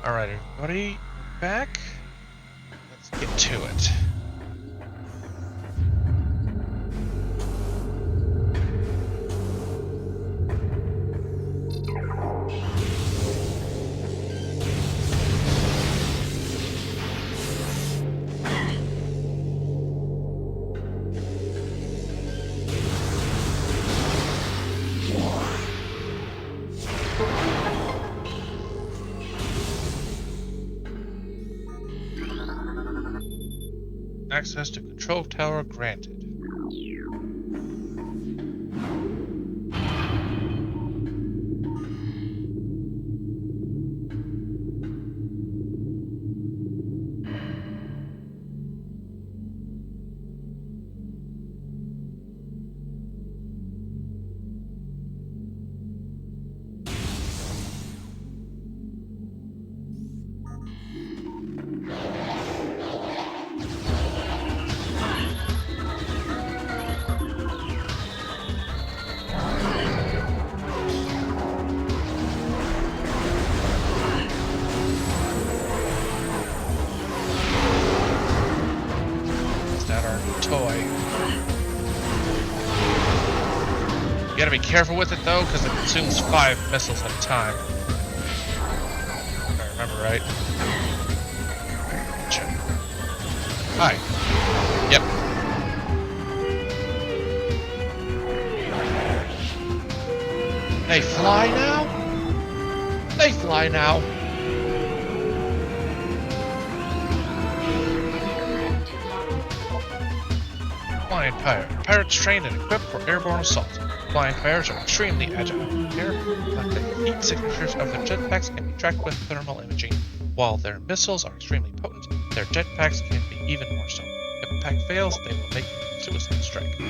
Alright, everybody, we're back. Let's get to it. Access to control tower granted. You gotta be careful with it though, because it consumes 5 missiles at a time. If I remember right. Check. Hi. Yep. They fly now? They fly now. Flying pirate. Pirates trained and equipped for airborne assault. Flying pirates are extremely agile in the air, but the heat signatures of their jetpacks can be tracked with thermal imaging. While their missiles are extremely potent, their jetpacks can be even more so. If a pack fails, they will make a suicide strike.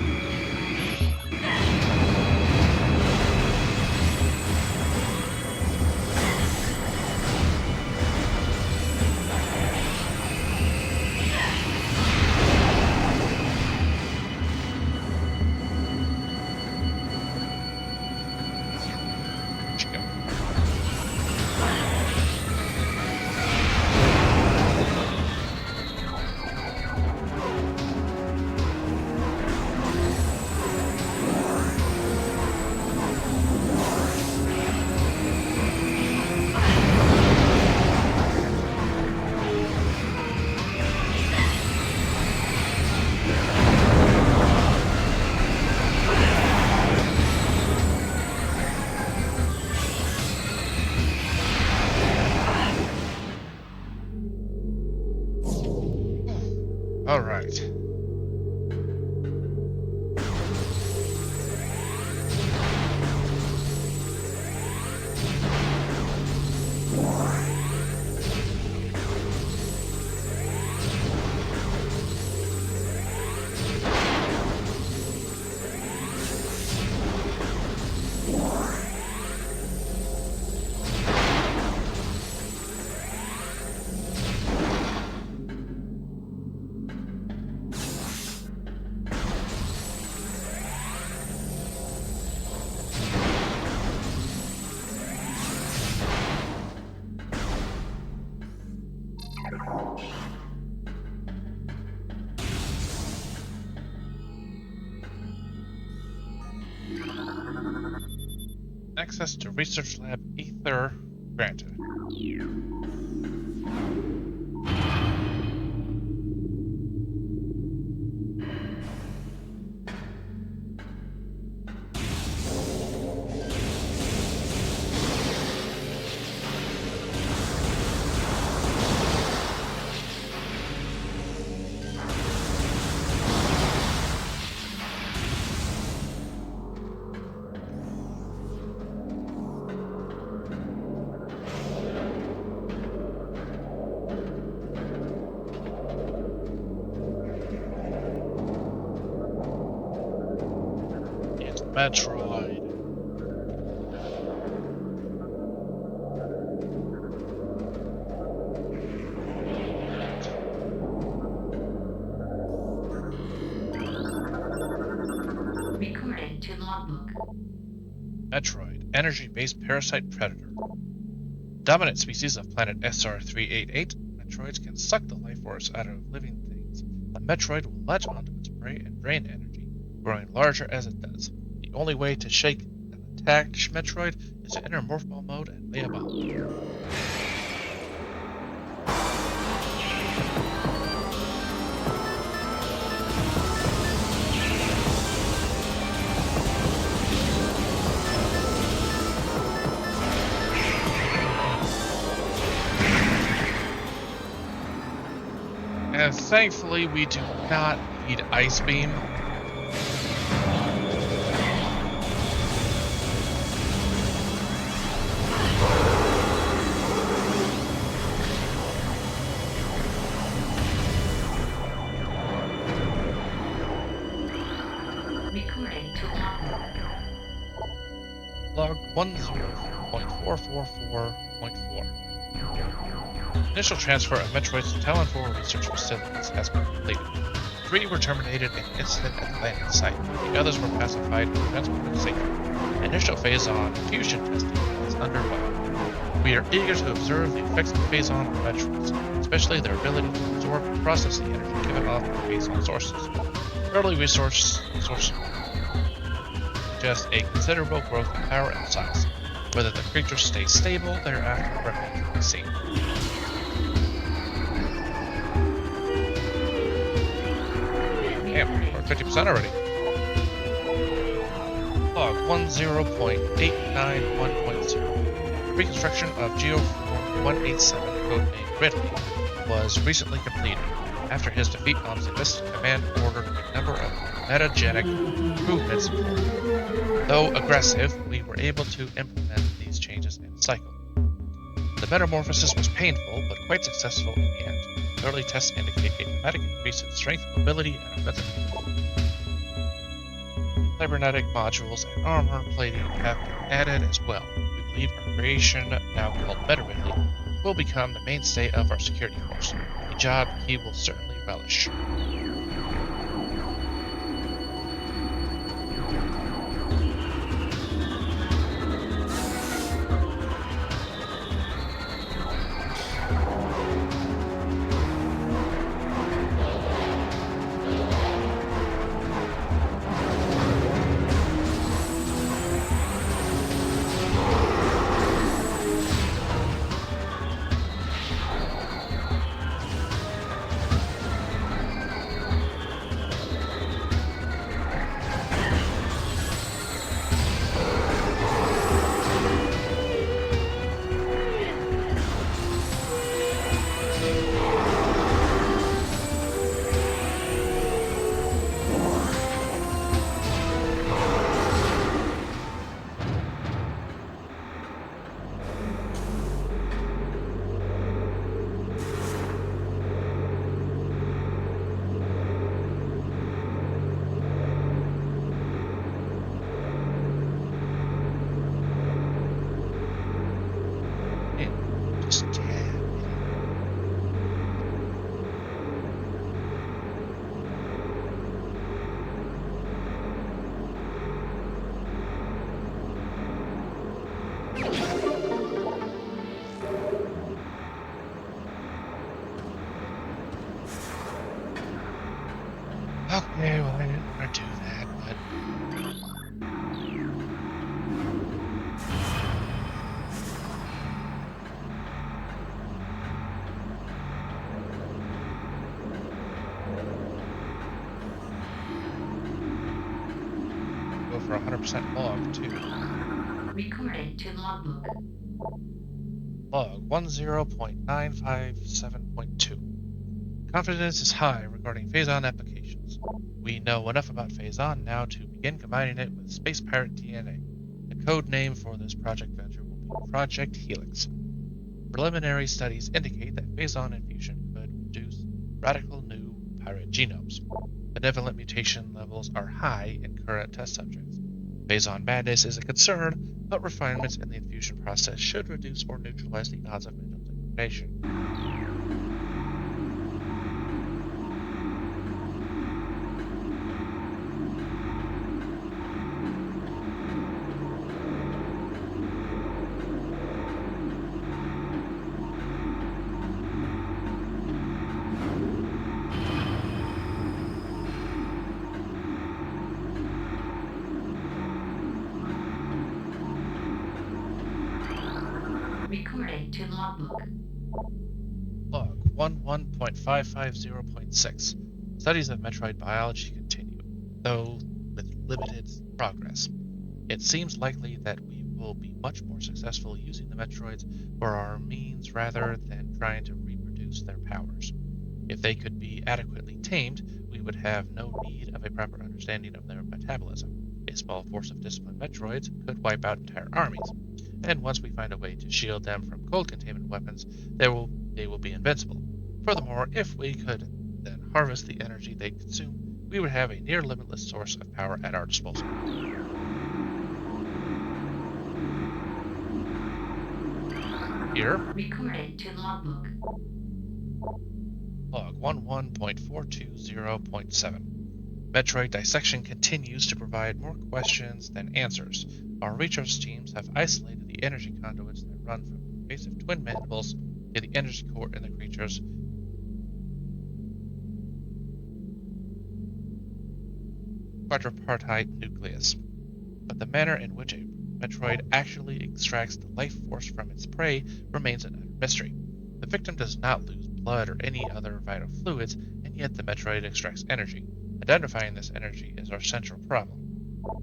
All right. Access to Research Lab Ether granted. Metroid. Recorded to logbook. Metroid, energy-based parasite predator. dominant species of planet SR388, Metroids can suck the life force out of living things. A Metroid will latch onto its prey and drain energy, growing larger as it does. The only way to shake an attacked Metroid is to enter Morph Ball mode and lay a bomb. And thankfully, we do not need Ice Beam. Recording to Log 10.444.4. Initial transfer of Metroids to Talon 4 research facilities has been completed. 3 were terminated in an incident at the landing site. The others were pacified and transported safely. Initial phase-on fusion testing is underway. We are eager to observe the effects of phase-on on Metroids, especially their ability to absorb and process the energy given off from phase-on sources. Early resource suggest a considerable growth in power and size. Whether the creatures stay stable thereafter remains to be seen. Damn, we're 50% already. Log 10.891.0. Reconstruction of Geoform 187, codenamed Ridley, was recently completed. After his defeat on Zibis, Command ordered a number of metagenic improvements. Though aggressive, we were able to implement these changes in cycle. The metamorphosis was painful, but quite successful in the end. Early tests indicate a dramatic increase in strength, mobility, and offensive capability. Cybernetic modules and armor plating have been added as well. We believe our creation, now called Metroid, will become the mainstay of our security force, a job he will certainly relish. Okay, well, I didn't want to do that, but... Go for 100% log, too. recording to logbook. Log 10.957.2. Confidence is high regarding phase-on applications. We know enough about phase-on now to begin combining it with Space Pirate DNA. The code name for this project venture will be Project Helix. Preliminary studies indicate that phase-on infusion could produce radical new pirate genomes. Benevolent mutation levels are high in current test subjects. Phase-on madness is a concern, but refinements in the infusion process should reduce or neutralize the odds of mental degradation. Recording to logbook. Log 11.550.6. Studies of Metroid biology continue, though with limited progress. It seems likely that we will be much more successful using the Metroids for our means rather than trying to reproduce their powers. If they could be adequately tamed, we would have no need of a proper understanding of their metabolism. A small force of disciplined Metroids could wipe out entire armies, and once we find a way to shield them from cold containment weapons, they will be invincible. Furthermore, if we could then harvest the energy they consume, we would have a near limitless source of power at our disposal. Here, Recording to logbook. log 11.420.7. Metroid dissection continues to provide more questions than answers. Our research teams have isolated the energy conduits that run from the invasive twin mandibles to the energy core in the creature's quadripartite nucleus. But the manner in which a Metroid actually extracts the life force from its prey remains an utter mystery. The victim does not lose blood or any other vital fluids, and yet the Metroid extracts energy. Identifying this energy is our central problem.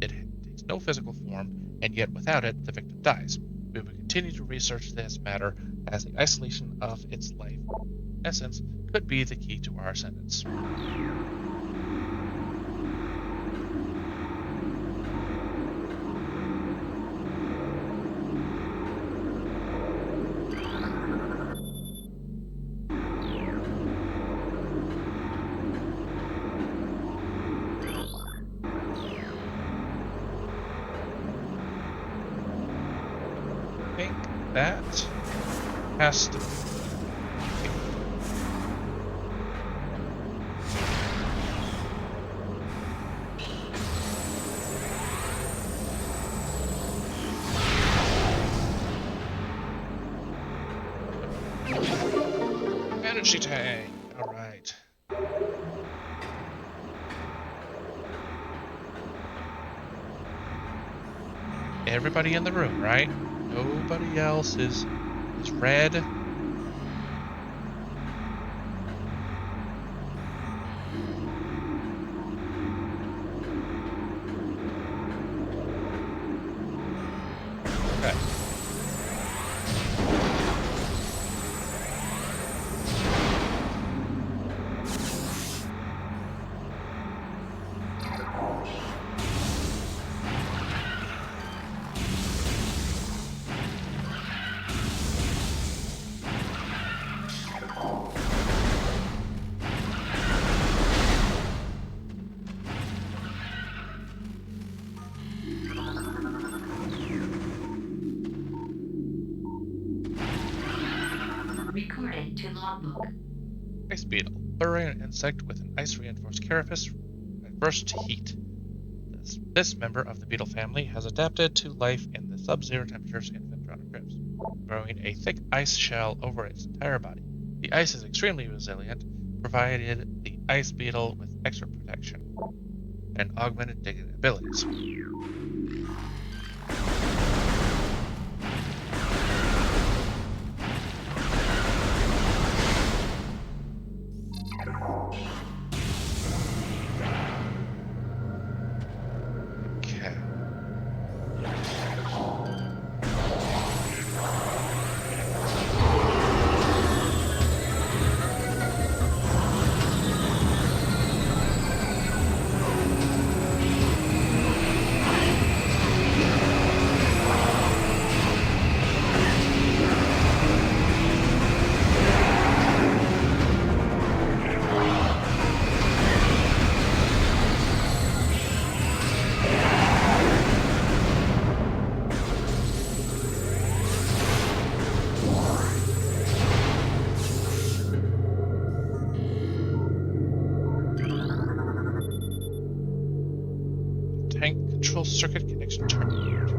It takes no physical form, and yet without it, the victim dies. We will continue to research this matter as the isolation of its life essence could be the key to our ascendance. I think that has to be. Energy tank. All right. Everybody in the room, right? Nobody else is red. Okay. Recording to logbook. Ice beetle. Burrowing an insect with an ice-reinforced carapace adverse to heat. This member of the beetle family has adapted to life in the sub-zero temperatures in Ventronic crypts, growing a thick ice shell over its entire body. The ice is extremely resilient, provided the ice beetle with extra protection and augmented digging abilities. Okay. Tank control circuit connection terminated.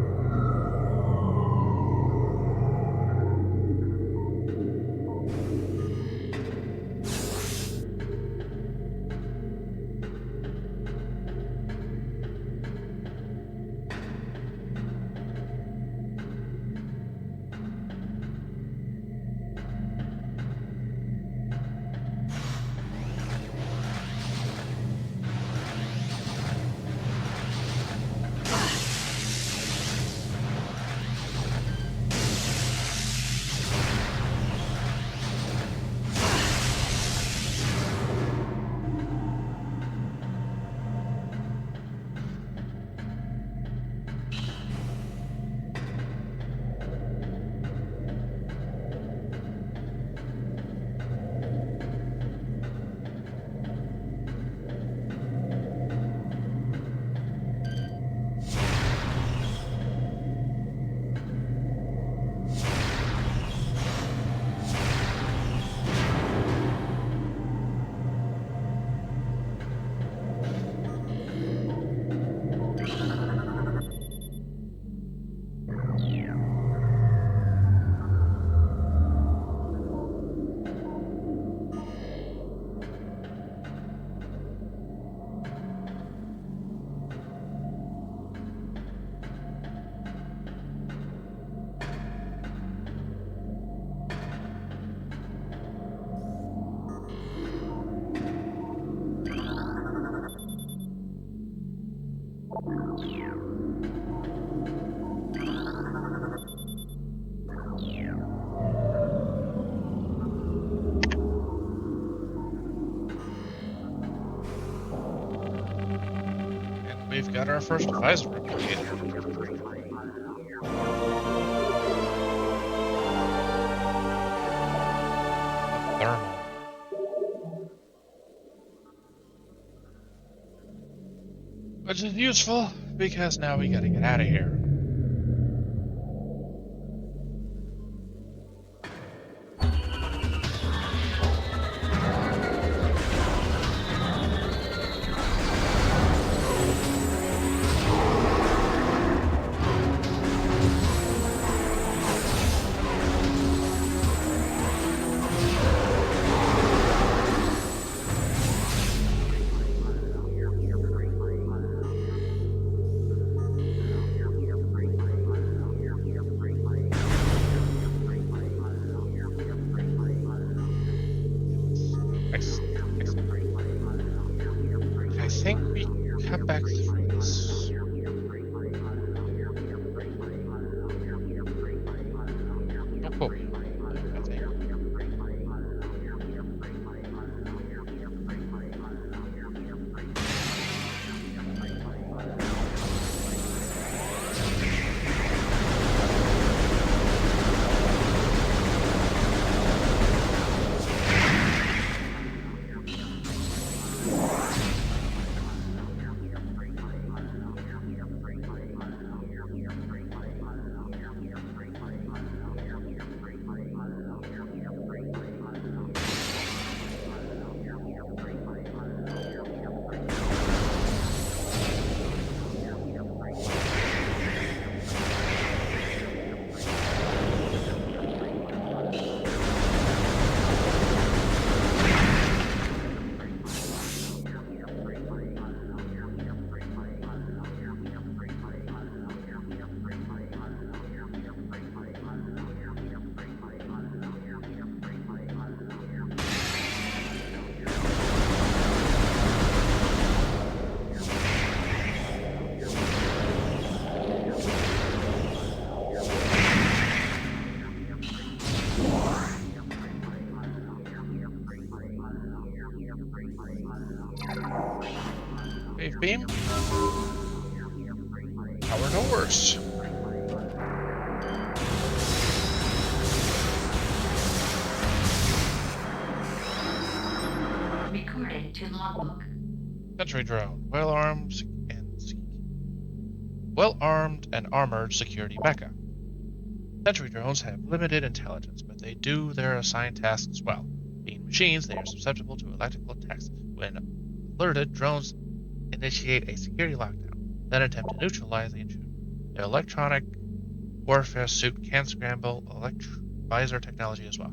got our first visor replicated. Thermal. Which is useful, because now we gotta get out of here. I think we come back through this. Don't quote me on that, I think. Wave beam. Power doors. Recorded to logbook. Sentry drone. Well-armed and armored security mecha. Sentry drones have limited intelligence, but they do their assigned tasks well. Being machines, they are susceptible to electrical attacks. When alerted, drones initiate a security lockdown, then attempt to neutralize the intruder. Their electronic warfare suit can scramble visor technology as well.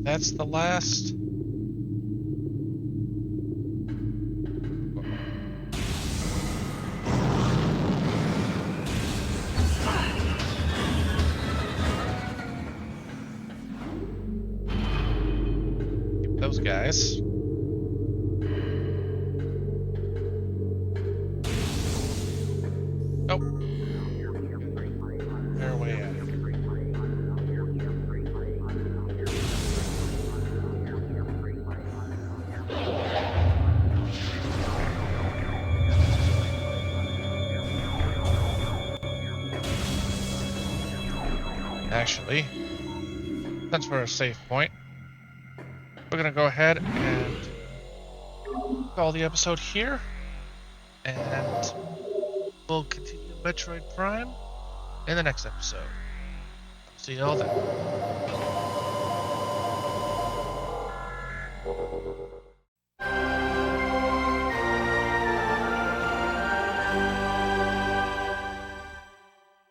that's the last. Keep those guys. Nope. They're way out of here. Actually, since we're a safe point, we're gonna go ahead and call the episode here, and we'll continue Metroid Prime in the next episode. See y'all then.